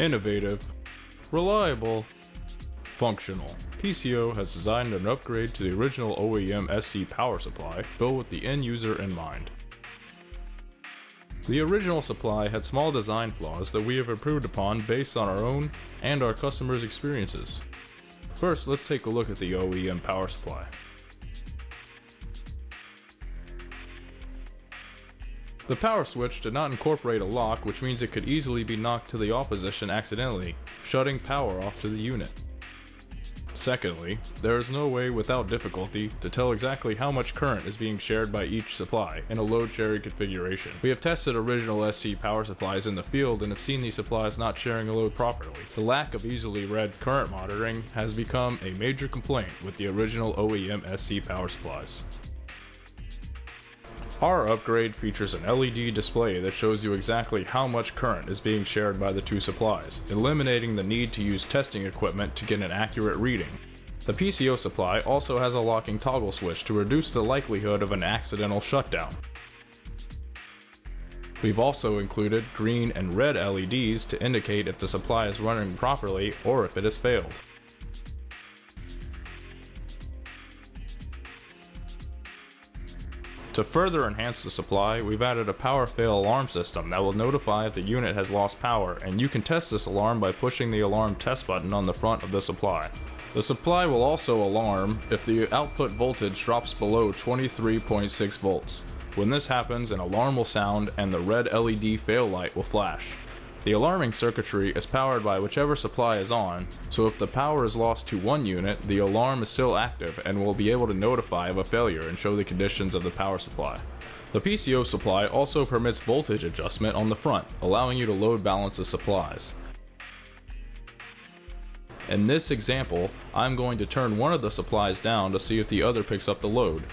Innovative, reliable, functional. PCO has designed an upgrade to the original OEM SC Power Supply, built with the end user in mind. The original supply had small design flaws that we have improved upon based on our own and our customers' experiences. First, let's take a look at the OEM Power Supply. The power switch did not incorporate a lock, which means it could easily be knocked to the off position accidentally, shutting power off to the unit. Secondly, there is no way without difficulty to tell exactly how much current is being shared by each supply in a load sharing configuration. We have tested original SC power supplies in the field and have seen these supplies not sharing a load properly. The lack of easily read current monitoring has become a major complaint with the original OEM SC power supplies. Our upgrade features an LED display that shows you exactly how much current is being shared by the two supplies, eliminating the need to use testing equipment to get an accurate reading. The PCO supply also has a locking toggle switch to reduce the likelihood of an accidental shutdown. We've also included green and red LEDs to indicate if the supply is running properly or if it has failed. To further enhance the supply, we've added a power fail alarm system that will notify if the unit has lost power, and you can test this alarm by pushing the alarm test button on the front of the supply. The supply will also alarm if the output voltage drops below 23.6 volts. When this happens, an alarm will sound and the red LED fail light will flash. The alarming circuitry is powered by whichever supply is on, so if the power is lost to one unit, the alarm is still active and will be able to notify of a failure and show the conditions of the power supply. The PCO supply also permits voltage adjustment on the front, allowing you to load balance the supplies. In this example, I'm going to turn one of the supplies down to see if the other picks up the load,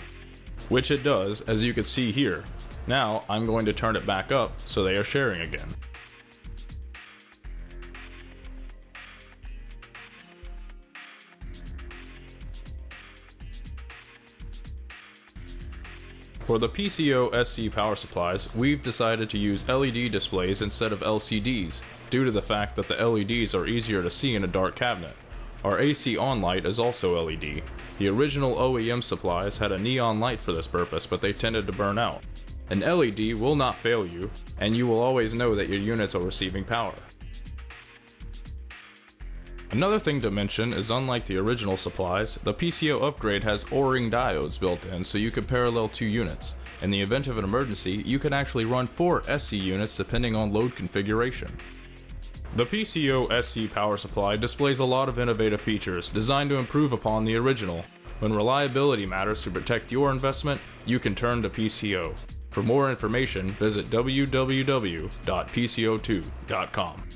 which it does, as you can see here. Now I'm going to turn it back up so they are sharing again. For the PCO SC power supplies, we've decided to use LED displays instead of LCDs, due to the fact that the LEDs are easier to see in a dark cabinet. Our AC on light is also LED. The original OEM supplies had a neon light for this purpose, but they tended to burn out. An LED will not fail you, and you will always know that your units are receiving power. Another thing to mention is, unlike the original supplies, the PCO upgrade has O-ring diodes built in so you can parallel two units. In the event of an emergency, you can actually run 4 SC units depending on load configuration. The PCO SC power supply displays a lot of innovative features designed to improve upon the original. When reliability matters to protect your investment, you can turn to PCO. For more information, visit www.pco2.com.